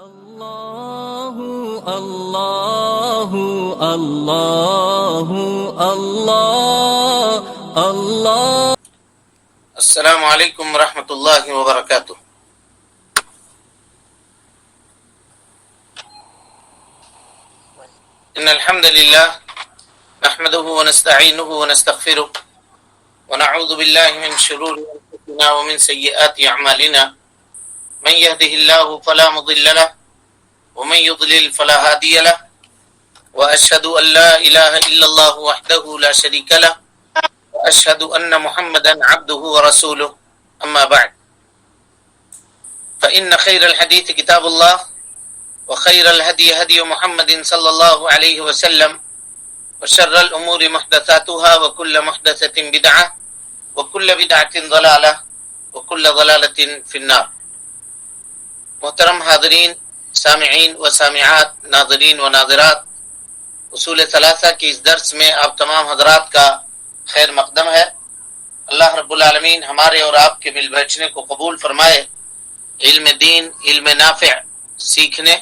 الله الله الله الله الله. السلام علیکم ورحمۃ اللہ وبرکاتہ. ان الحمد للہ نحمده ونستعینه ونستغفره ونعوذ باللہ من شرور انفسنا ومن سیئات اعمالنا من يهده الله فلا مضل له ومن يضلل فلا هادي له واشهد ان لا اله الا الله وحده لا شريك له واشهد ان محمدا عبده ورسوله. اما بعد فان خير الحديث كتاب الله وخير الهدي هدي محمد صلى الله عليه وسلم وشر الامور محدثاتها وكل محدثة بدعة وكل بدعة ضلالة وكل ضلالة في النار. محترم حاضرین، سامعین و سامعات، ناظرین و ناظرات، اصول ثلاثہ کے اس درس میں آپ تمام حضرات کا خیر مقدم ہے. اللہ رب العالمین ہمارے اور آپ کے مل بیٹھنے کو قبول فرمائے. علم دین، علم نافع سیکھنے،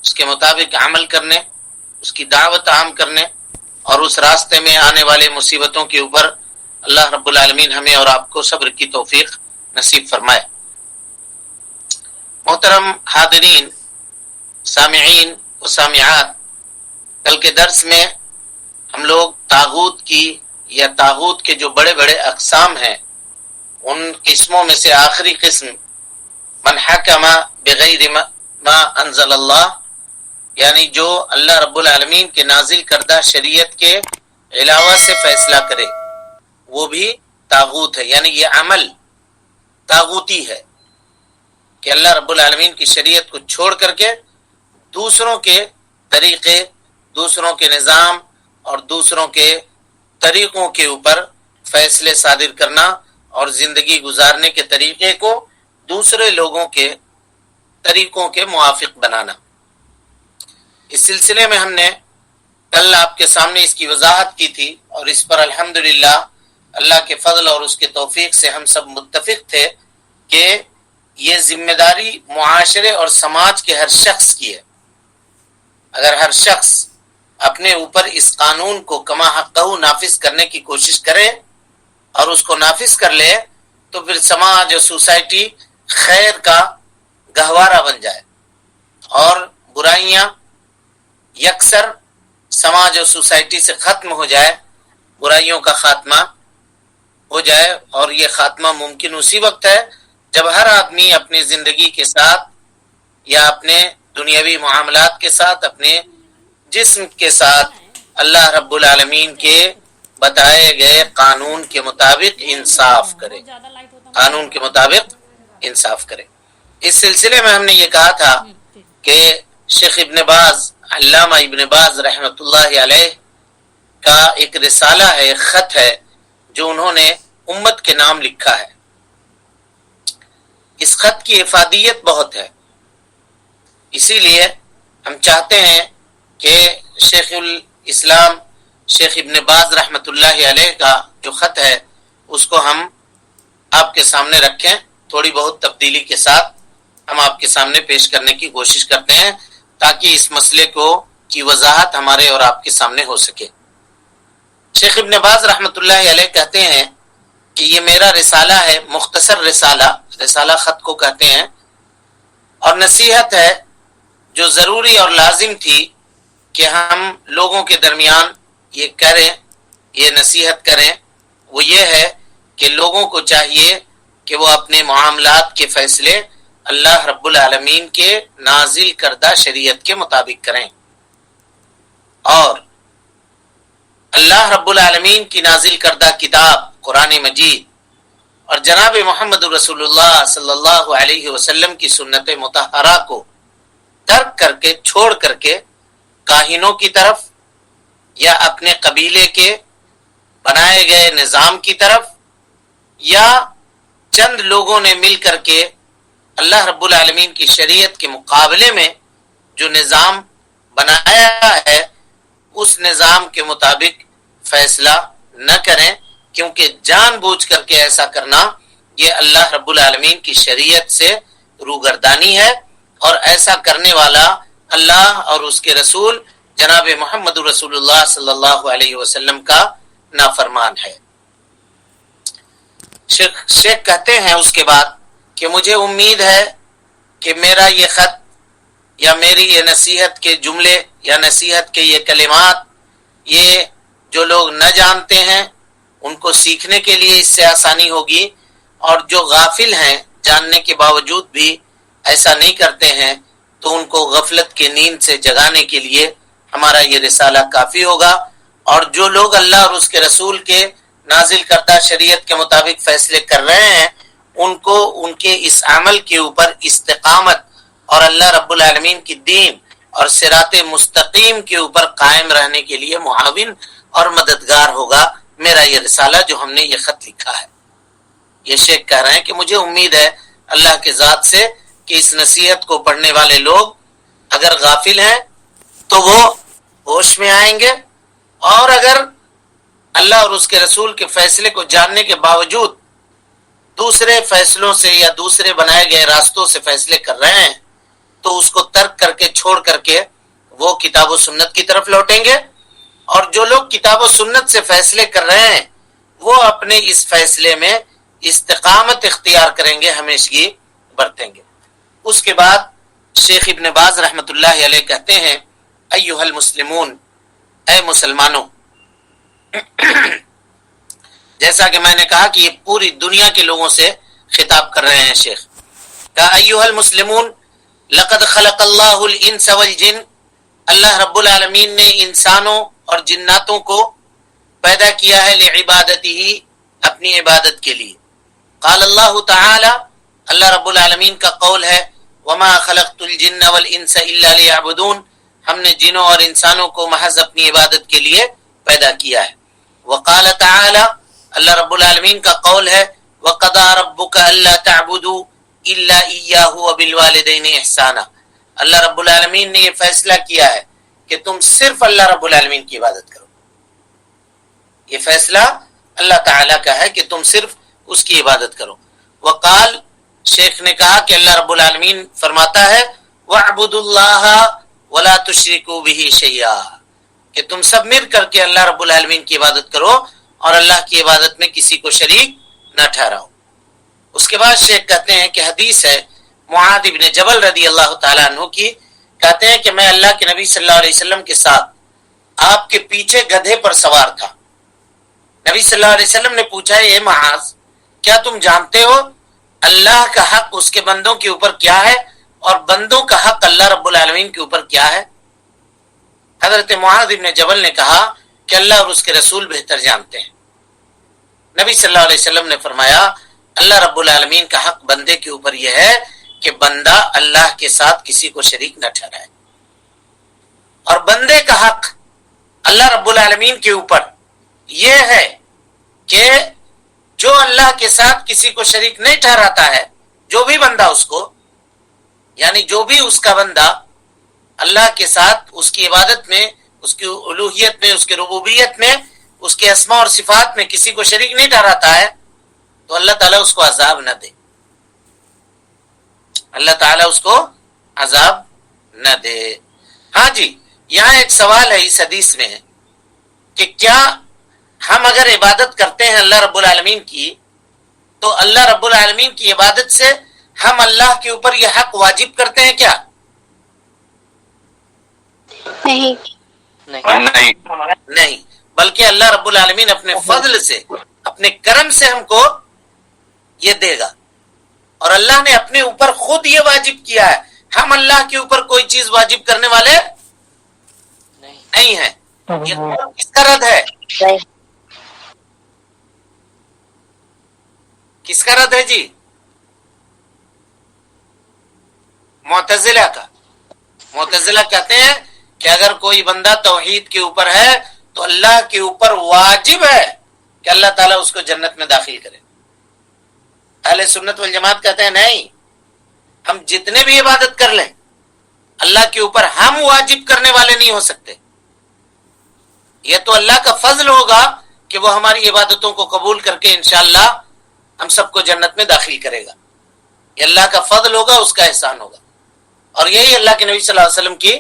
اس کے مطابق عمل کرنے، اس کی دعوت عام کرنے اور اس راستے میں آنے والے مصیبتوں کے اوپر اللہ رب العالمین ہمیں اور آپ کو صبر کی توفیق نصیب فرمائے. محترم حاضرین، سامعین و سامعات، کل کے درس میں ہم لوگ طاغوت کی یا طاغوت کے جو بڑے بڑے اقسام ہیں ان قسموں میں سے آخری قسم من حکم بغیر ما انزل اللہ، یعنی جو اللہ رب العالمین کے نازل کردہ شریعت کے علاوہ سے فیصلہ کرے، وہ بھی طاغوت ہے. یعنی یہ عمل طاغوتی ہے کہ اللہ رب العالمین کی شریعت کو چھوڑ کر کے دوسروں کے طریقے، دوسروں کے نظام اور دوسروں کے طریقوں کے اوپر فیصلے صادر کرنا اور زندگی گزارنے کے طریقے کو دوسرے لوگوں کے طریقوں کے موافق بنانا. اس سلسلے میں ہم نے کل آپ کے سامنے اس کی وضاحت کی تھی اور اس پر الحمدللہ اللہ کے فضل اور اس کے توفیق سے ہم سب متفق تھے کہ یہ ذمہ داری معاشرے اور سماج کے ہر شخص کی ہے. اگر ہر شخص اپنے اوپر اس قانون کو کما حقہ نافذ کرنے کی کوشش کرے اور اس کو نافذ کر لے تو پھر سماج اور سوسائٹی خیر کا گہوارہ بن جائے اور برائیاں یکسر سماج اور سوسائٹی سے ختم ہو جائے، برائیوں کا خاتمہ ہو جائے. اور یہ خاتمہ ممکن اسی وقت ہے جب ہر آدمی اپنی زندگی کے ساتھ یا اپنے دنیاوی معاملات کے ساتھ، اپنے جسم کے ساتھ اللہ رب العالمین کے بتائے گئے قانون کے مطابق انصاف کرے، قانون کے مطابق انصاف کرے. اس سلسلے میں ہم نے یہ کہا تھا کہ شیخ ابن باز، علامہ ابن باز رحمۃ اللہ علیہ کا ایک رسالہ ہے، ایک خط ہے جو انہوں نے امت کے نام لکھا ہے. اس خط کی افادیت بہت ہے، اسی لیے ہم چاہتے ہیں کہ شیخ الاسلام شیخ ابن باز رحمۃ اللہ علیہ کا جو خط ہے اس کو ہم آپ کے سامنے رکھیں. تھوڑی بہت تبدیلی کے ساتھ ہم آپ کے سامنے پیش کرنے کی کوشش کرتے ہیں تاکہ اس مسئلے کی وضاحت ہمارے اور آپ کے سامنے ہو سکے. شیخ ابن باز رحمۃ اللہ علیہ کہتے ہیں کہ یہ میرا رسالہ ہے، مختصر رسالہ خط کو کہتے ہیں، اور نصیحت ہے جو ضروری اور لازم تھی کہ ہم لوگوں کے درمیان یہ کریں، یہ نصیحت کریں. وہ یہ ہے کہ لوگوں کو چاہیے کہ وہ اپنے معاملات کے فیصلے اللہ رب العالمین کے نازل کردہ شریعت کے مطابق کریں اور اللہ رب العالمین کی نازل کردہ کتاب قرآن مجید اور جناب محمد رسول اللہ صلی اللہ علیہ وسلم کی سنت مطہرہ کو ترک کر کے، چھوڑ کر کے کاہنوں کی طرف یا اپنے قبیلے کے بنائے گئے نظام کی طرف یا چند لوگوں نے مل کر کے اللہ رب العالمین کی شریعت کے مقابلے میں جو نظام بنایا ہے اس نظام کے مطابق فیصلہ نہ کریں، کیونکہ جان بوجھ کر کے ایسا کرنا یہ اللہ رب العالمین کی شریعت سے روگردانی ہے اور ایسا کرنے والا اللہ اور اس کے رسول جناب محمد رسول اللہ صلی اللہ علیہ وسلم کا نافرمان ہے۔ شیخ کہتے ہیں اس کے بعد کہ مجھے امید ہے کہ میرا یہ خط یا میری یہ نصیحت کے جملے یا نصیحت کے یہ کلمات، یہ جو لوگ نہ جانتے ہیں ان کو سیکھنے کے لیے اس سے آسانی ہوگی، اور جو غافل ہیں جاننے کے باوجود بھی ایسا نہیں کرتے ہیں تو ان کو غفلت کی نیند سے جگانے کے لیے ہمارا یہ رسالہ کافی ہوگا۔ اور جو لوگ اللہ اور اس کے رسول کے نازل کردہ شریعت کے مطابق فیصلے کر رہے ہیں ان کو ان کے اس عمل کے اوپر استقامت اور اللہ رب العالمین کی دین اور صراط مستقیم کے اوپر قائم رہنے کے لیے معاون اور مددگار ہوگا میرا یہ رسالہ جو ہم نے یہ خط لکھا ہے۔ یہ شیخ کہہ رہے ہیں کہ مجھے امید ہے اللہ کے ذات سے کہ اس نصیحت کو پڑھنے والے لوگ اگر غافل ہیں تو وہ ہوش میں آئیں گے، اور اگر اللہ اور اس کے رسول کے فیصلے کو جاننے کے باوجود دوسرے فیصلوں سے یا دوسرے بنائے گئے راستوں سے فیصلے کر رہے ہیں تو اس کو ترک کر کے چھوڑ کر کے وہ کتاب و سنت کی طرف لوٹیں گے، اور جو لوگ کتاب و سنت سے فیصلے کر رہے ہیں وہ اپنے اس فیصلے میں استقامت اختیار کریں گے، ہمیشگی برتیں گے۔ اس کے بعد شیخ ابن باز رحمۃ اللہ علیہ کہتے ہیں ایھا المسلمون، اے مسلمانوں، جیسا کہ میں نے کہا کہ یہ پوری دنیا کے لوگوں سے خطاب کر رہے ہیں شیخ، کہا ایھا المسلمون لقد خلق اللہ الانس والجن، اللہ رب العالمین نے انسانوں اور جناتوں کو پیدا کیا ہے لعبادتہ، اپنی عبادت کے لیے۔ قال اللہ تعالی، اللہ رب العالمین کا قول ہے وما خلقت الجن والانس الا لیعبدون، ہم نے جنوں اور انسانوں کو محض اپنی عبادت کے لیے پیدا کیا ہے۔ وقال تعالی، اللہ رب العالمین کا قول ہے وقضى ربك الا تعبدوا الا اياه وبالوالدين احسانا، اللہ رب العالمین نے یہ فیصلہ کیا ہے کہ تم صرف اللہ رب العالمین کی عبادت کرو۔ یہ فیصلہ اللہ تعالیٰ کا ہے کہ تم صرف اس کی عبادت کرو۔ وقال، شیخ نے کہا کہ اللہ رب العالمین فرماتا ہے وَاعْبُدُوا اللَّهَ وَلَا تُشْرِكُوا بِهِ شَيْئًا، کہ تم سب مل کر کے اللہ رب العالمین کی عبادت کرو اور اللہ کی عبادت میں کسی کو شریک نہ ٹھہراؤ۔ اس کے بعد شیخ کہتے ہیں کہ حدیث ہے معاذ بن جبل رضی اللہ تعالیٰ عنہ کی، کہتے ہیں کہ میں اللہ کے نبی صلی اللہ علیہ وسلم کے ساتھ آپ کے پیچھے گدھے پر سوار تھا۔ نبی صلی اللہ علیہ وسلم نے پوچھا اے معاذ، کیا تم جانتے ہو اللہ کا حق اس کے بندوں کے اوپر کیا ہے اور بندوں کا حق اللہ رب العالمین کے اوپر کیا ہے؟ حضرت معاذ بن جبل نے کہا کہ اللہ اور اس کے رسول بہتر جانتے ہیں۔ نبی صلی اللہ علیہ وسلم نے فرمایا اللہ رب العالمین کا حق بندے کے اوپر یہ ہے کہ بندہ اللہ کے ساتھ کسی کو شریک نہ ٹھہرائے، اور بندے کا حق اللہ رب العالمین کے اوپر یہ ہے کہ جو اللہ کے ساتھ کسی کو شریک نہیں ٹھہراتا ہے، جو بھی بندہ اس کو، یعنی جو بھی اس کا بندہ اللہ کے ساتھ اس کی عبادت میں، اس کی الوہیت میں، اس کی ربوبیت میں، اس کے اسماء اور صفات میں کسی کو شریک نہیں ٹھہراتا ہے تو اللہ تعالیٰ اس کو عذاب نہ دے، اللہ تعالیٰ اس کو عذاب نہ دے۔ ہاں جی، یہاں ایک سوال ہے اس حدیث میں کہ کیا ہم اگر عبادت کرتے ہیں اللہ رب العالمین کی تو اللہ رب العالمین کی عبادت سے ہم اللہ کے اوپر یہ حق واجب کرتے ہیں کیا؟ نہیں، بلکہ اللہ رب العالمین اپنے فضل سے، اپنے کرم سے ہم کو یہ دے گا، اور اللہ نے اپنے اوپر خود یہ واجب کیا ہے۔ ہم اللہ کے اوپر کوئی چیز واجب کرنے والے نہیں ہیں۔ یہ کس کا رد ہے؟ کس کا رد ہے جی؟ معتزلہ کا۔ معتزلہ کہتے ہیں کہ اگر کوئی بندہ توحید کے اوپر ہے تو اللہ کے اوپر واجب ہے کہ اللہ تعالیٰ اس کو جنت میں داخل کرے۔ اہل سنت والجماعت کہتے ہیں نہیں، ہم جتنے بھی عبادت کر لیں اللہ کے اوپر ہم واجب کرنے والے نہیں ہو سکتے، یہ تو اللہ کا فضل ہوگا کہ وہ ہماری عبادتوں کو قبول کر کے انشاءاللہ ہم سب کو جنت میں داخل کرے گا، یہ اللہ کا فضل ہوگا، اس کا احسان ہوگا۔ اور یہی اللہ کے نبی صلی اللہ علیہ وسلم کی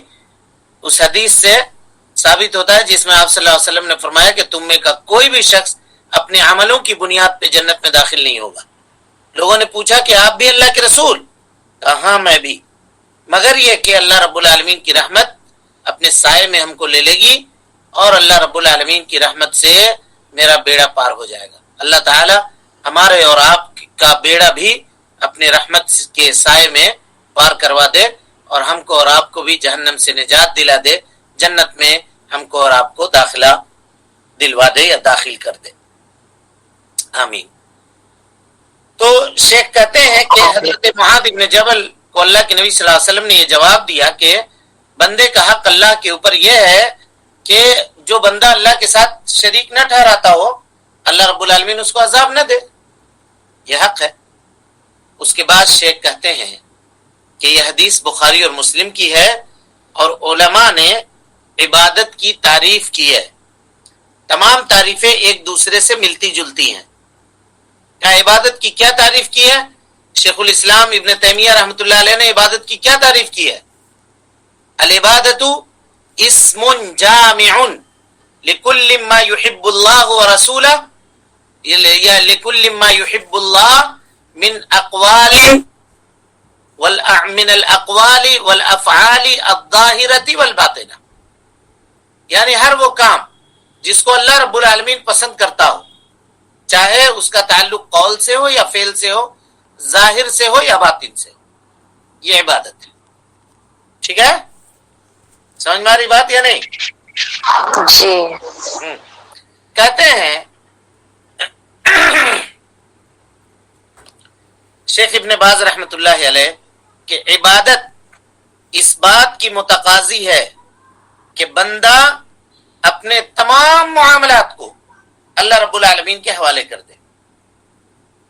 اس حدیث سے ثابت ہوتا ہے جس میں آپ صلی اللہ علیہ وسلم نے فرمایا کہ تم میں کا کوئی بھی شخص اپنے عملوں کی بنیاد پہ جنت میں داخل نہیں ہوگا. لوگوں نے پوچھا کہ آپ بھی اللہ کے رسول؟ کہا ہاں میں بھی، مگر یہ کہ اللہ رب العالمین کی رحمت اپنے سائے میں ہم کو لے لے گی اور اللہ رب العالمین کی رحمت سے میرا بیڑا پار ہو جائے گا. اللہ تعالی ہمارے اور آپ کا بیڑا بھی اپنے رحمت کے سائے میں پار کروا دے اور ہم کو اور آپ کو بھی جہنم سے نجات دلا دے، جنت میں ہم کو اور آپ کو داخلہ دلوا دے یا داخل کر دے، آمین. تو شیخ کہتے ہیں کہ حضرت معاذ بن جبل کو اللہ کے نبی صلی اللہ علیہ وسلم نے یہ جواب دیا کہ بندے کا حق اللہ کے اوپر یہ ہے کہ جو بندہ اللہ کے ساتھ شریک نہ ٹھہراتا ہو اللہ رب العالمین اس کو عذاب نہ دے، یہ حق ہے. اس کے بعد شیخ کہتے ہیں کہ یہ حدیث بخاری اور مسلم کی ہے اور علماء نے عبادت کی تعریف کی ہے. تمام تعریفیں ایک دوسرے سے ملتی جلتی ہیں. کیا عبادت کی کیا تعریف کی ہے؟ شیخ الاسلام ابن تیمیہ رحمۃ اللہ علیہ نے عبادت کی کیا تعریف کی ہے؟ العبادت اسم جامع لکل ما يحب اللہ ورسولہ یا لکل ما يحب اللہ من اقوال من الاقوال والافعال الظاہرۃ والباطنہ، یعنی ہر وہ کام جس کو اللہ رب العالمین پسند کرتا ہو، چاہے اس کا تعلق قول سے ہو یا فعل سے ہو، ظاہر سے ہو یا باطن سے ہو، یہ عبادت ہے. ٹھیک ہے، سمجھ میں آ رہی بات یا نہیں؟ جی. کہتے ہیں شیخ ابن باز رحمۃ اللہ علیہ کہ عبادت اس بات کی متقاضی ہے کہ بندہ اپنے تمام معاملات کو اللہ رب العالمین کے حوالے کر دے.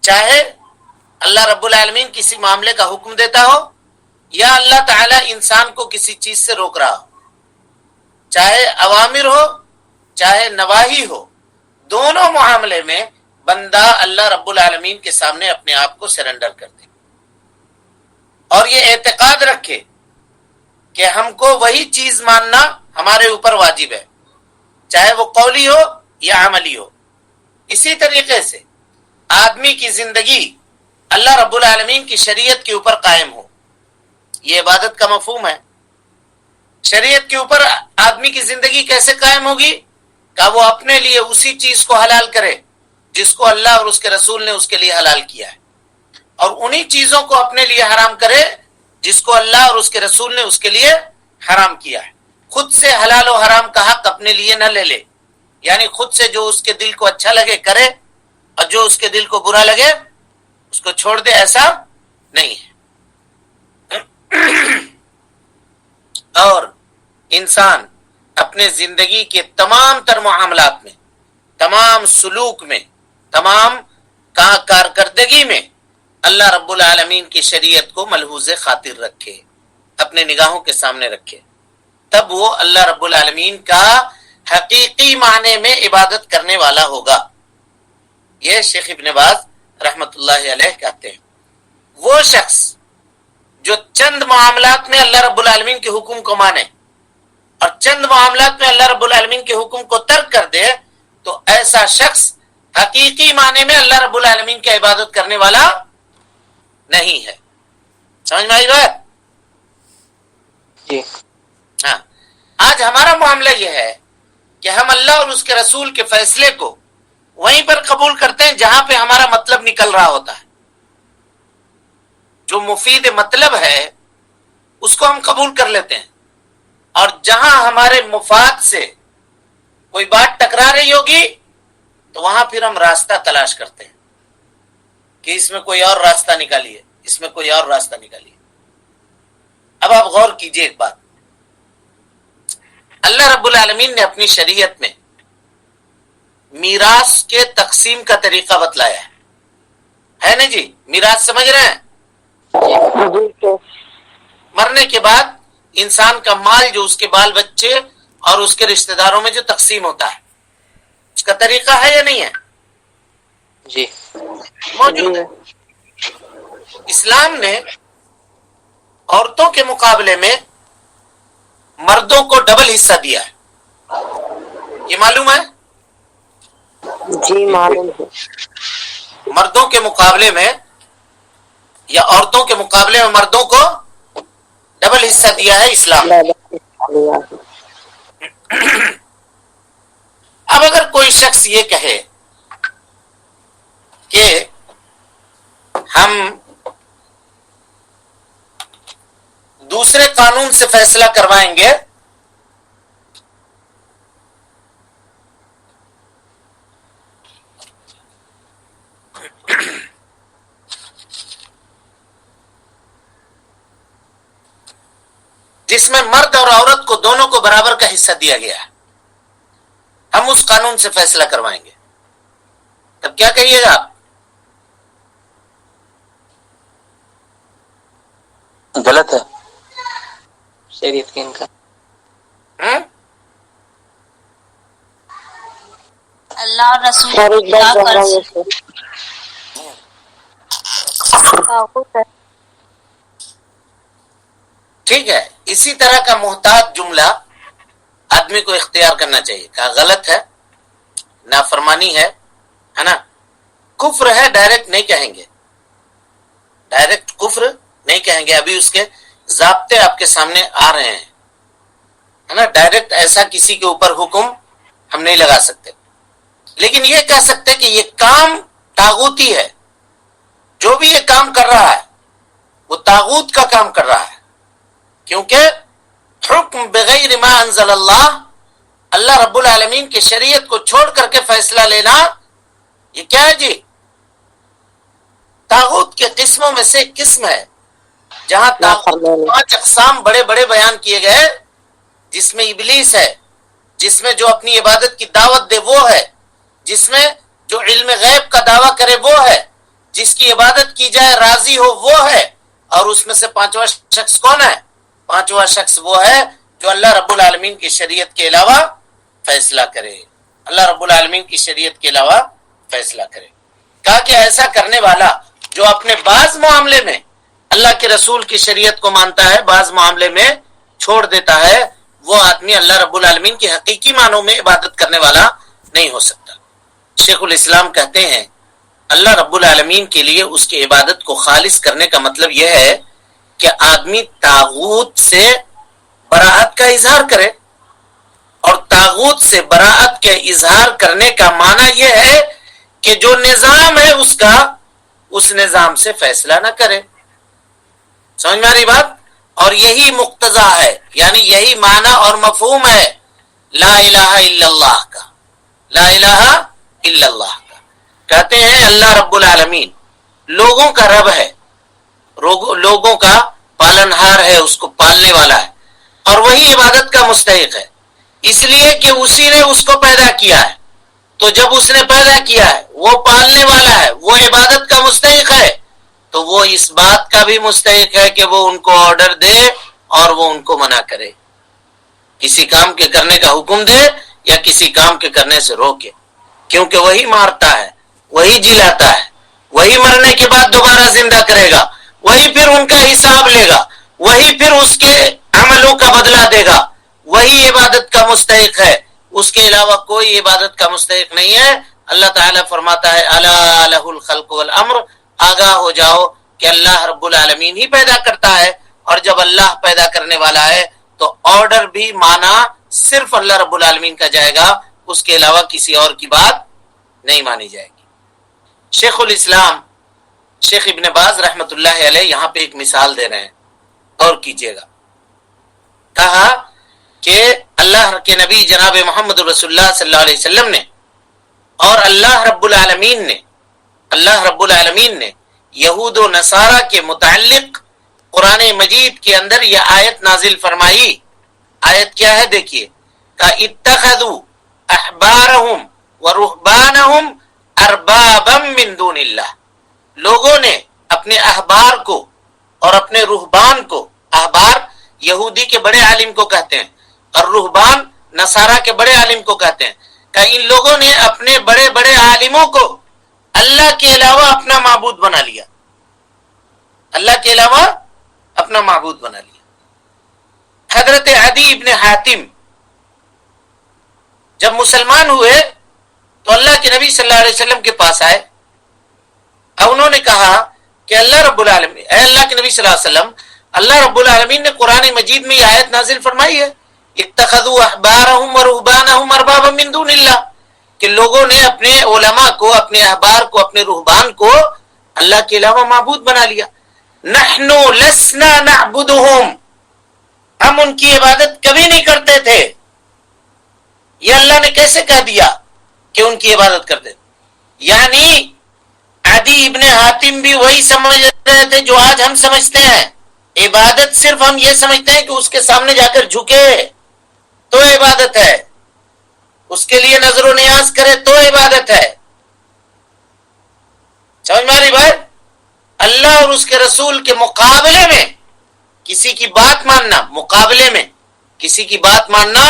چاہے اللہ رب العالمین کسی معاملے کا حکم دیتا ہو یا اللہ تعالی انسان کو کسی چیز سے روک رہا ہو، چاہے اوامر ہو چاہے نواہی ہو، دونوں معاملے میں بندہ اللہ رب العالمین کے سامنے اپنے آپ کو سرنڈر کر دے اور یہ اعتقاد رکھے کہ ہم کو وہی چیز ماننا ہمارے اوپر واجب ہے، چاہے وہ قولی ہو یا عملی ہو. اسی طریقے سے آدمی کی زندگی اللہ رب العالمین کی شریعت کے اوپر قائم ہو، یہ عبادت کا مفہوم ہے. شریعت کے اوپر آدمی کی زندگی کیسے قائم ہوگی؟ کہ وہ اپنے لیے اسی چیز کو حلال کرے جس کو اللہ اور اس کے رسول نے اس کے لیے حلال کیا ہے، اور انہی چیزوں کو اپنے لیے حرام کرے جس کو اللہ اور اس کے رسول نے اس کے لیے حرام کیا ہے. خود سے حلال و حرام کا حق اپنے لیے نہ لے لے، یعنی خود سے جو اس کے دل کو اچھا لگے کرے اور جو اس کے دل کو برا لگے اس کو چھوڑ دے، ایسا نہیں ہے. اور انسان اپنے زندگی کے تمام تر معاملات میں، تمام سلوک میں، تمام کارکردگی میں اللہ رب العالمین کی شریعت کو ملحوظ خاطر رکھے، اپنے نگاہوں کے سامنے رکھے، تب وہ اللہ رب العالمین کا حقیقی معنی میں عبادت کرنے والا ہوگا. یہ شیخ ابن باز رحمت اللہ علیہ کہتے ہیں. وہ شخص جو چند معاملات میں اللہ رب العالمین کے حکم کو مانے اور چند معاملات میں اللہ رب العالمین کے حکم کو ترک کر دے، تو ایسا شخص حقیقی معنی میں اللہ رب العالمین کی عبادت کرنے والا نہیں ہے. سمجھ میں آئی بات؟ جی. ہاں، آج ہمارا معاملہ یہ ہے کہ ہم اللہ اور اس کے رسول کے فیصلے کو وہیں پر قبول کرتے ہیں جہاں پہ ہمارا مطلب نکل رہا ہوتا ہے. جو مفید مطلب ہے اس کو ہم قبول کر لیتے ہیں، اور جہاں ہمارے مفاد سے کوئی بات ٹکرا رہی ہوگی تو وہاں پھر ہم راستہ تلاش کرتے ہیں کہ اس میں کوئی اور راستہ نکالیے، اس میں کوئی اور راستہ نکالیے. اب آپ غور کیجئے ایک بات، اللہ رب العالمین نے اپنی شریعت میں میراث کے تقسیم کا طریقہ بتلایا ہے نا جی؟ میراث سمجھ رہے ہیں؟ مرنے کے بعد انسان کا مال جو اس کے بال بچے اور اس کے رشتہ داروں میں جو تقسیم ہوتا ہے، اس کا طریقہ ہے یا نہیں ہے؟ جی موجود ہے. اسلام نے عورتوں کے مقابلے میں مردوں کو ڈبل حصہ دیا ہے. یہ معلوم ہے؟ جی معلوم ہے. مردوں کے مقابلے میں یا عورتوں کے مقابلے میں مردوں کو ڈبل حصہ دیا ہے اسلام. اب اگر کوئی شخص یہ کہے کہ ہم دوسرے قانون سے فیصلہ کروائیں گے جس میں مرد اور عورت کو دونوں کو برابر کا حصہ دیا گیا ہے، ہم اس قانون سے فیصلہ کروائیں گے، تب کیا کہیے گا آپ؟ غلط ہے شریعت کے انکار. اللہ اور رسول کیا کر ٹھیک ہے. اسی طرح کا محتاط جملہ آدمی کو اختیار کرنا چاہیے. کہا غلط ہے، نافرمانی ہے نا، کفر ہے، ڈائریکٹ نہیں کہیں گے، ڈائریکٹ کفر نہیں کہیں گے. ابھی اس کے ضابطے آپ کے سامنے آ رہے ہیں، ہے نا. ڈائریکٹ ایسا کسی کے اوپر حکم ہم نہیں لگا سکتے، لیکن یہ کہہ سکتے کہ یہ کام طاغوتی ہے. جو بھی یہ کام کر رہا ہے وہ طاغوت کا کام کر رہا ہے، کیونکہ حکم بغیر ما انزل اللہ، اللہ رب العالمین کی شریعت کو چھوڑ کر کے فیصلہ لینا، یہ کیا ہے جی؟ طاغوت کے قسموں میں سے ایک قسم ہے. جہاں طاغوت 5 اقسام بڑے بڑے بیان کیے گئے، جس میں ابلیس ہے، جس میں جو اپنی عبادت کی دعوت دے وہ ہے، جس میں جو علم غیب کا دعویٰ کرے وہ ہے، جس کی عبادت کی جائے راضی ہو وہ ہے. اور اس میں سے 5واں شخص کون ہے؟ 5واں شخص وہ ہے جو اللہ رب العالمین کی شریعت کے علاوہ فیصلہ کرے. اللہ رب العالمین کی شریعت کے علاوہ فیصلہ کرے. کہا کہ ایسا کرنے والا جو اپنے بعض معاملے میں اللہ کے رسول کی شریعت کو مانتا ہے، بعض معاملے میں چھوڑ دیتا ہے، وہ آدمی اللہ رب العالمین کی حقیقی معنوں میں عبادت کرنے والا نہیں ہو سکتا. شیخ الاسلام کہتے ہیں اللہ رب العالمین کے لیے اس کی عبادت کو خالص کرنے کا مطلب یہ ہے کہ آدمی طاغوت سے براءت کا اظہار کرے. اور طاغوت سے براءت کے اظہار کرنے کا معنی یہ ہے کہ جو نظام ہے اس کا، اس نظام سے فیصلہ نہ کرے. سمجھ میں آ رہی بات؟ اور یہی مقتضا ہے، یعنی یہی معنی اور مفہوم ہے لا الہ الا اللہ کا. لا الہ الا اللہ کا کہتے ہیں اللہ رب العالمین لوگوں کا رب ہے، لوگوں کا پالنہار ہے، اس کو پالنے والا ہے، اور وہی عبادت کا مستحق ہے، اس لیے کہ اسی نے اس کو پیدا کیا ہے. تو جب اس نے پیدا کیا ہے، وہ پالنے والا ہے، وہ عبادت کا مستحق ہے، تو وہ اس بات کا بھی مستحق ہے کہ وہ ان کو آرڈر دے اور وہ ان کو منع کرے، کسی کام کے کرنے کا حکم دے یا کسی کام کے کرنے سے روکے. کیونکہ وہی مارتا ہے، وہی جلاتا ہے، وہی مرنے کے بعد دوبارہ زندہ کرے گا، وہی پھر ان کا حساب لے گا، وہی پھر اس کے عملوں کا بدلہ دے گا. وہی عبادت کا مستحق ہے، اس کے علاوہ کوئی عبادت کا مستحق نہیں ہے. اللہ تعالیٰ فرماتا ہے الا لہ الخلق والامر، آگاہ ہو جاؤ کہ اللہ رب العالمین ہی پیدا کرتا ہے، اور جب اللہ پیدا کرنے والا ہے تو آرڈر بھی مانا صرف اللہ رب العالمین کا جائے گا، اس کے علاوہ کسی اور کی بات نہیں مانی جائے گی. شیخ الاسلام شیخ ابن باز رحمت اللہ علیہ یہاں پہ ایک مثال دے رہے ہیں، غور کیجئے گا. کہا کہ اللہ کے نبی جناب محمد رسول اللہ صلی اللہ علیہ وسلم نے اور اللہ رب العالمین نے یہود و نصارہ کے متعلق قرآن مجید کے اندر یہ آیت نازل فرمائی. آیت کیا ہے دیکھیے، کہ اتخذوا احبارهم ورهبانهم اربابا من دون اللہ. لوگوں نے اپنے احبار کو اور اپنے رہبان کو، احبار یہودی کے بڑے عالم کو کہتے ہیں اور رہبان نصارہ کے بڑے عالم کو کہتے ہیں، کہ ان لوگوں نے اپنے بڑے بڑے عالموں کو اللہ کے علاوہ اپنا معبود بنا لیا، اللہ کے علاوہ اپنا معبود بنا لیا۔ حضرت عدی ابن حاتم جب مسلمان ہوئے تو اللہ کے نبی صلی اللہ علیہ وسلم کے پاس آئے اور انہوں نے کہا کہ اللہ رب العالمین، اے اللہ کے نبی صلی اللہ علیہ وسلم، اللہ رب العالمین نے قرآن مجید میں یہ آیت نازل فرمائی ہے، اتخذوا احبارهم ورهبانهم اربابا من دون اللہ، کہ لوگوں نے اپنے علماء کو، اپنے احبار کو، اپنے رہبان کو اللہ کے علاوہ معبود بنا لیا۔ نحن لسنا نعبدهم، ہم ان کی عبادت کبھی نہیں کرتے تھے۔ یہ اللہ نے کیسے کہہ دیا کہ ان کی عبادت کرتے تھے؟ یعنی عدی ابن حاتم بھی وہی سمجھ رہے تھے جو آج ہم سمجھتے ہیں۔ عبادت صرف ہم یہ سمجھتے ہیں کہ اس کے سامنے جا کر جھکے تو عبادت ہے، اس کے لیے نظر و نیاز کرے تو عبادت ہے۔ سمجھ میں آ رہی بات؟ اللہ اور اس کے رسول کے مقابلے میں کسی کی بات ماننا، مقابلے میں کسی کی بات ماننا،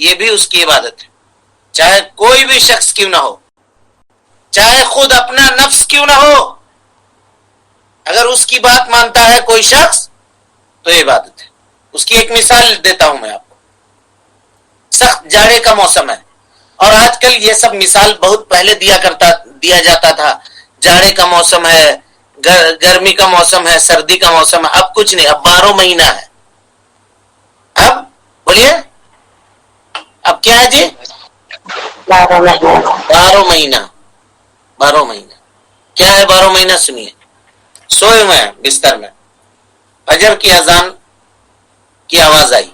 یہ بھی اس کی عبادت ہے، چاہے کوئی بھی شخص کیوں نہ ہو، چاہے خود اپنا نفس کیوں نہ ہو، اگر اس کی بات مانتا ہے کوئی شخص تو عبادت ہے۔ اس کی ایک مثال دیتا ہوں میں آپ کو۔ سخت جاڑے کا موسم ہے، اور آج کل یہ سب مثال بہت پہلے دیا جاتا تھا، جاڑے کا موسم ہے، گرمی کا موسم ہے، سردی کا موسم ہے، اب کچھ نہیں، اب 12 مہینہ ہے۔ اب بولیے اب کیا ہے جی؟ 12 مہینہ 12 مہینہ 12 مہینہ کیا ہے 12 مہینہ؟ سنیے، سوئے ہوئے ہیں بستر میں، فجر کی اذان کی آواز آئی،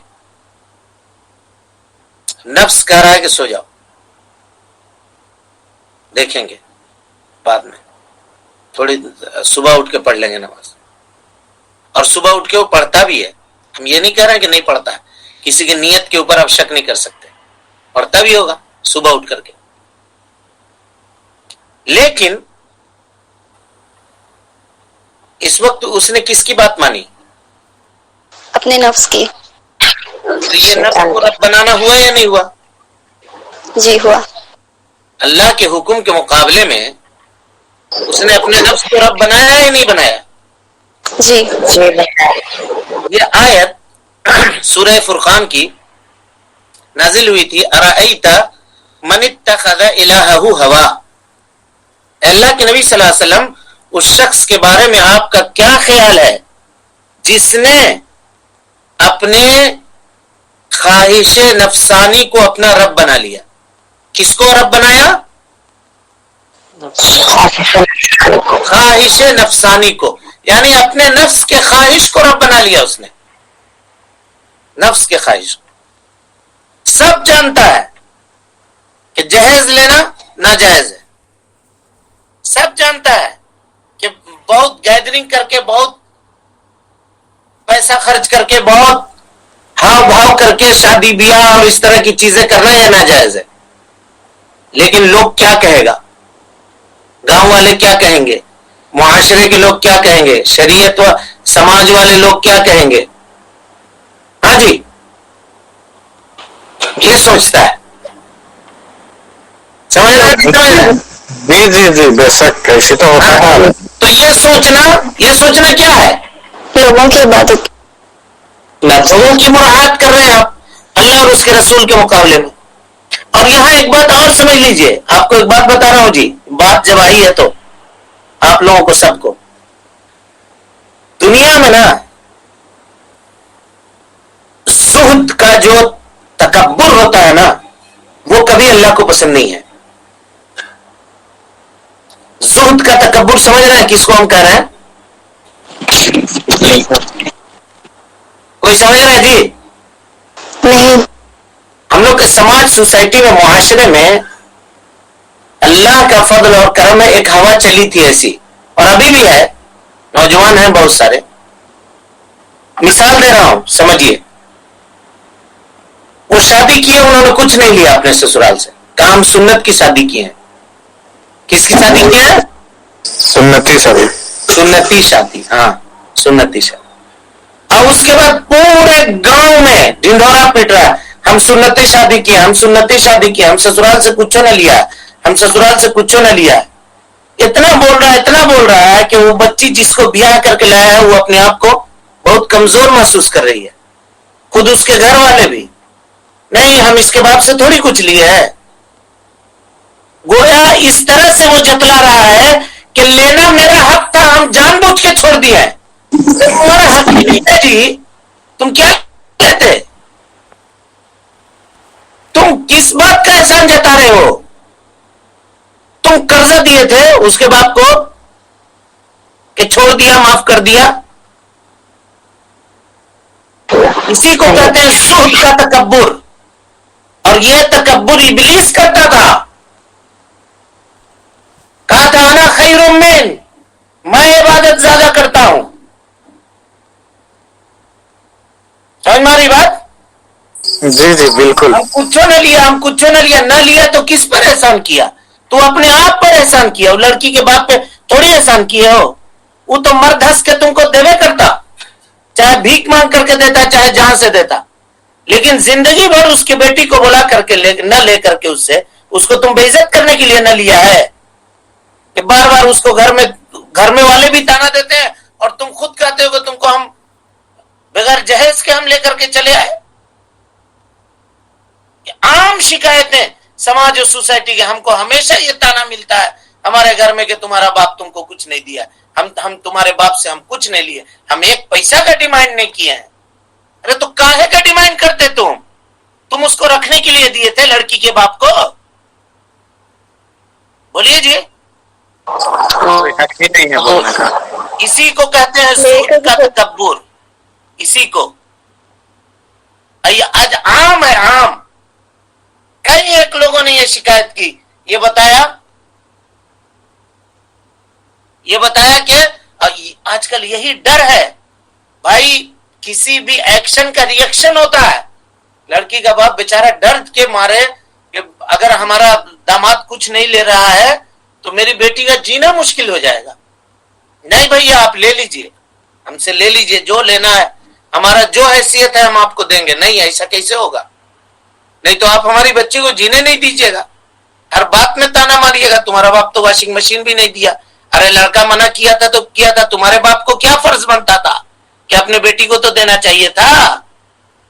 نفس کہہ رہا ہے کہ سو جاؤ، دیکھیں گے بعد میں، تھوڑی صبح اٹھ کے پڑھ لیں گے نماز، اور صبح اٹھ کے وہ پڑھتا بھی ہے، ہم یہ نہیں کہہ رہے کہ نہیں پڑھتا ہے، کسی کی نیت کے اوپر آپ شک نہیں کر سکتے، پڑھتا بھی ہوگا صبح اٹھ کر کے، لیکن اس وقت اس نے کس کی بات مانی؟ اپنے نفس کی۔ تو یہ نفس کو رب بنانا ہوا یا نہیں ہوا؟ جی ہوا۔ اللہ کے حکم کے مقابلے میں اس نے اپنے نفس کو رب بنایا یا نہیں بنایا؟ جی یہ آیت سورہ فرقان کی نازل ہوئی تھی، ارأیت من اتخذ الہہ ہوا، اللہ کے نبی صلی اللہ علیہ وسلم اس شخص کے بارے میں آپ کا کیا خیال ہے جس نے اپنے خواہش نفسانی کو اپنا رب بنا لیا؟ کس کو رب بنایا؟ خواہش نفسانی کو، یعنی اپنے نفس کے خواہش کو رب بنا لیا اس نے، نفس کے خواہش کو۔ سب جانتا ہے کہ جہیز لینا ناجائز ہے، سب جانتا ہے کہ بہت گیدرنگ کر کے، بہت پیسہ خرچ کر کے، بہت ہاؤ بھاؤ کر کے شادی بیاہ اور اس طرح کی چیزیں کرنا یہ ناجائز ہے، لیکن لوگ کیا کہے گا؟ گاؤں والے کیا کہیں گے؟ معاشرے کے لوگ کیا کہیں گے؟ شریعت و سماج والے لوگ کیا کہیں گے؟ ہاں جی، یہ سوچتا ہے، سمجھ رہے ہیں؟ جی جی جی بے شک ایسے تو ہوتا ہے۔ تو یہ سوچنا کیا ہے؟ لوگوں کی عبادت۔ لوگوں کی مراعات کر رہے ہیں آپ اللہ اور اس کے رسول کے مقابلے میں۔ اور یہاں ایک بات اور سمجھ لیجئے، آپ کو ایک بات بتا رہا ہوں جی، بات جب آئی ہے تو آپ لوگوں کو، سب کو، دنیا میں نا زہد کا جو تکبر ہوتا ہے نا، وہ کبھی اللہ کو پسند نہیں ہے۔ زہد کا تکبر سمجھ رہے ہیں کس کو ہم کہہ رہے ہیں؟ کوئی سمجھ رہا ہے جی؟ نہیں۔ ہم لوگ کے سماج، سوسائٹی میں، معاشرے میں اللہ کا فضل اور کرم میں ایک ہوا چلی تھی ایسی، اور ابھی بھی ہے، نوجوان ہیں بہت سارے، مثال دے رہا ہوں سمجھیے، وہ شادی کیے، انہوں نے کچھ نہیں لیا اپنے سسرال سے، کام سنت کی شادی کی ہے۔ کس کی شادی کی ہے؟ سنتی شادی۔ سنتی شادی، ہاں سنتی شادی۔ اور اس کے بعد پورے گاؤں میں ڈھنڈورا پیٹ رہا ہے، ہم سنتی شادی کی، ہم سنتی شادی کی، ہم سسرال سے کچھ نہ لیا، ہم سسرال سے کچھ نہ لیا۔ اتنا بول رہا ہے کہ وہ بچی جس کو بیاہ کر کے لایا ہے وہ اپنے آپ کو بہت کمزور محسوس کر رہی ہے، خود اس کے گھر والے بھی نہیں، ہم اس کے باپ سے تھوڑی کچھ لیے ہے. گویا اس طرح سے وہ جتلا رہا ہے کہ لینا میرا حق تھا، ہم جان بوجھ کے چھوڑ دیا ہے. تمہارا حق نہیں ہے جی، تم کیا کہتے، تم کس بات کا احسان جتا رہے ہو؟ تم قرضہ دیے تھے اس کے باپ کو کہ چھوڑ دیا، معاف کر دیا. اسی کو کہتے ہیں سود کا تکبر، اور یہ تکبر ابلیس کرتا تھا. کہا تھا انا خیر من، میں عبادت زیادہ کرتا ہوں. سمجھ ماری بات؟ جی جی بالکل. ہم کچھ نہ لیا، ہم کچھ نہ لیا، نہ لیا تو کس پر احسان کیا؟ تو اپنے آپ پر احسان کیا، وہ لڑکی کے باپ پہ تھوڑی احسان کیے ہو. وہ تو مرد ہنس کے تم کو دیوے کرتا، چاہے بھیک مانگ کر کے دیتا، چاہے جہاں سے دیتا، لیکن زندگی بھر اس کی بیٹی کو بلا کر کے نہ لے کر کے اس کو تم بے عزت کرنے کے لیے نہ لیا ہے کہ بار بار اس کو گھر میں والے بھی تانا دیتے ہیں اور تم خود کہتے ہو کہ تم کو ہم بغیر جہیز کے ہم لے کر کے چلے آئے. عام شکایتیں سماج اور سوسائٹی کے، ہم کو ہمیشہ یہ تانا ملتا ہے ہمارے گھر میں کہ تمہارا باپ تم کو کچھ نہیں دیا، ہم تمہارے باپ سے ہم کچھ نہیں لیے، ہم ایک پیسہ کا ڈیمانڈ نہیں کیے ہیں. ارے تو کاہے کا ڈیمانڈ کرتے تم اس کو رکھنے کے لیے دیے تھے لڑکی کے باپ کو. بولیے جی. کوئی حق ہی نہیں ہے بولنے کا. اسی کو کہتے ہیں سود کا تکبر. اسی کو آج عام ہے، عام. کئی ایک لوگوں نے یہ شکایت کی، یہ بتایا کہ آج کل یہی ڈر ہے بھائی، کسی بھی ایکشن کا ریئیکشن ہوتا ہے. لڑکی کا باپ بیچارہ ڈر کے مارے کہ اگر ہمارا داماد کچھ نہیں لے رہا ہے تو میری بیٹی کا جینا مشکل ہو جائے گا. نہیں بھیا آپ لے لیجئے، ہم سے لے لیجئے جو لینا ہے، ہمارا جو حیثیت ہے ہم آپ کو دیں گے. نہیں، ایسا کیسے ہوگا؟ نہیں تو آپ ہماری بچی کو جینے نہیں دیجیے گا، ہر بات میں تانا ماریے گا. تمہارا باپ تو واشنگ مشین بھی نہیں دیا. ارے لڑکا منع کیا تھا تو کیا تھا، تمہارے باپ کو کیا فرض بنتا تھا کہ اپنے بیٹی کو تو دینا چاہیے تھا،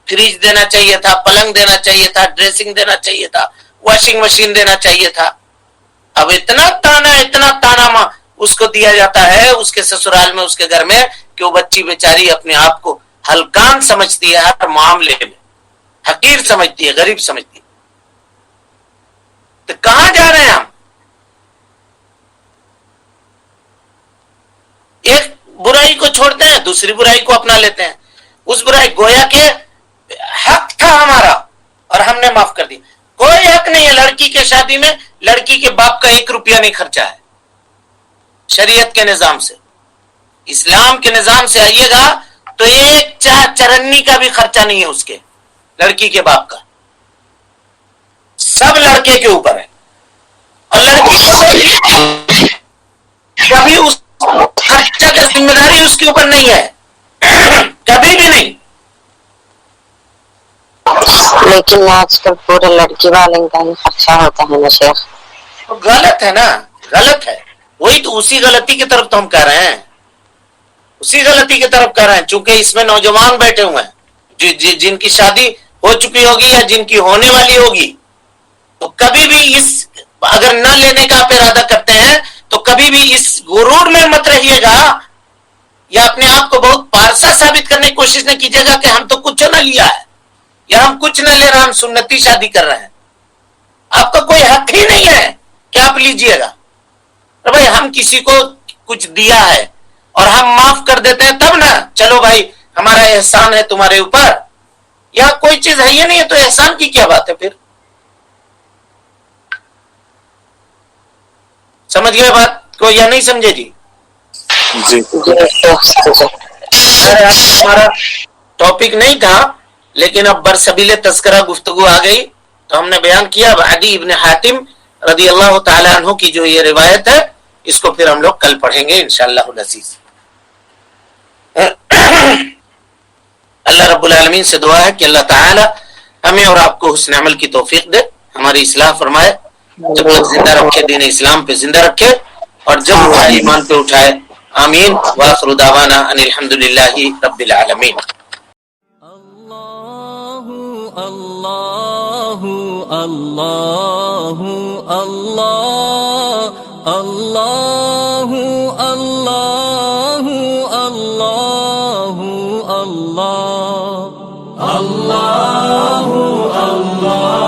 فریج دینا چاہیے تھا، پلنگ دینا چاہیے تھا، ڈریسنگ دینا چاہیے تھا، واشنگ مشین دینا چاہیے تھا. اب اتنا تانا اس کو دیا جاتا ہے اس کے سسرال میں، اس کے گھر میں، کہ وہ بچی بیچاری اپنے آپ کو ہلکان سمجھتی ہے، ہر معاملے میں حقیر سمجھتی ہے، غریب سمجھتی ہے. تو کہاں جا رہے ہیں ہم؟ ایک برائی کو چھوڑتے ہیں، دوسری برائی کو اپنا لیتے ہیں. اس برائی گویا کہ حق تھا ہمارا اور ہم نے معاف کر دیا. کوئی حق نہیں ہے لڑکی کے شادی میں، لڑکی کے باپ کا 1 روپیہ نہیں خرچہ ہے. شریعت کے نظام سے، اسلام کے نظام سے آئیے گا تو ایک چرنی کا بھی خرچہ نہیں ہے اس کے، لڑکی کے باپ کا. سب لڑکے کے اوپر ہے، اور لڑکی کبھی اس خرچہ کا ذمہ داری اس کے اوپر نہیں ہے، کبھی بھی نہیں. لیکن آج کل پورے لڑکی والے کا ہی خرچہ ہوتا ہے نا شیخ. غلط ہے نا، غلط ہے. وہی تو اسی غلطی کی طرف تو ہم کہہ رہے ہیں، اسی غلطی کی طرف کہہ رہے ہیں. چونکہ اس میں نوجوان بیٹھے ہوئے ہیں جن کی شادی ہو چکی ہوگی یا جن کی ہونے والی ہوگی، تو کبھی بھی اگر نہ لینے کا آپ ارادہ کرتے ہیں تو کبھی بھی اس غرور میں مت رہیے گا، یا اپنے آپ کو بہت پارسا ثابت کرنے کی کوشش نہ کیجیے گا کہ ہم تو کچھ نہ لیا ہے یا ہم کچھ نہ لے رہے، ہم سنتی شادی کر رہے ہیں. آپ کا کوئی حق ہی نہیں ہے کہ آپ لیجئے گا. بھائی ہم کسی کو کچھ دیا ہے اور ہم معاف کر دیتے ہیں تب نا، چلو بھائی ہمارا احسان ہے تمہارے اوپر. یا کوئی چیز ہے یہ نہیں ہے تو احسان کی کیا بات ہے پھر؟ سمجھ گئے بات کو یا نہیں سمجھے جی؟ جی ہمارا ٹاپک نہیں تھا، لیکن اب برسبیل تذکرہ گفتگو آ گئی تو ہم نے بیان کیا. عدی ابن حاتم رضی اللہ تعالی عنہ کی جو یہ روایت ہے، اس کو پھر ہم لوگ کل پڑھیں گے انشاءاللہ العزیز. اللہ رب العالمین سے دعا ہے کہ اللہ تعالی ہمیں اور آپ کو حسن عمل کی توفیق دے، ہماری اصلاح فرمائے، جب تک زندہ رکھے دین اسلام پہ زندہ رکھے، اور جب اٹھائے ایمان پہ اٹھائے. آمین وآخر دعوانا ان الحمدللہ رب العالمین. اللہ اللہ اللہ اللہ اللہ اللہ اللہ اللہ اللہ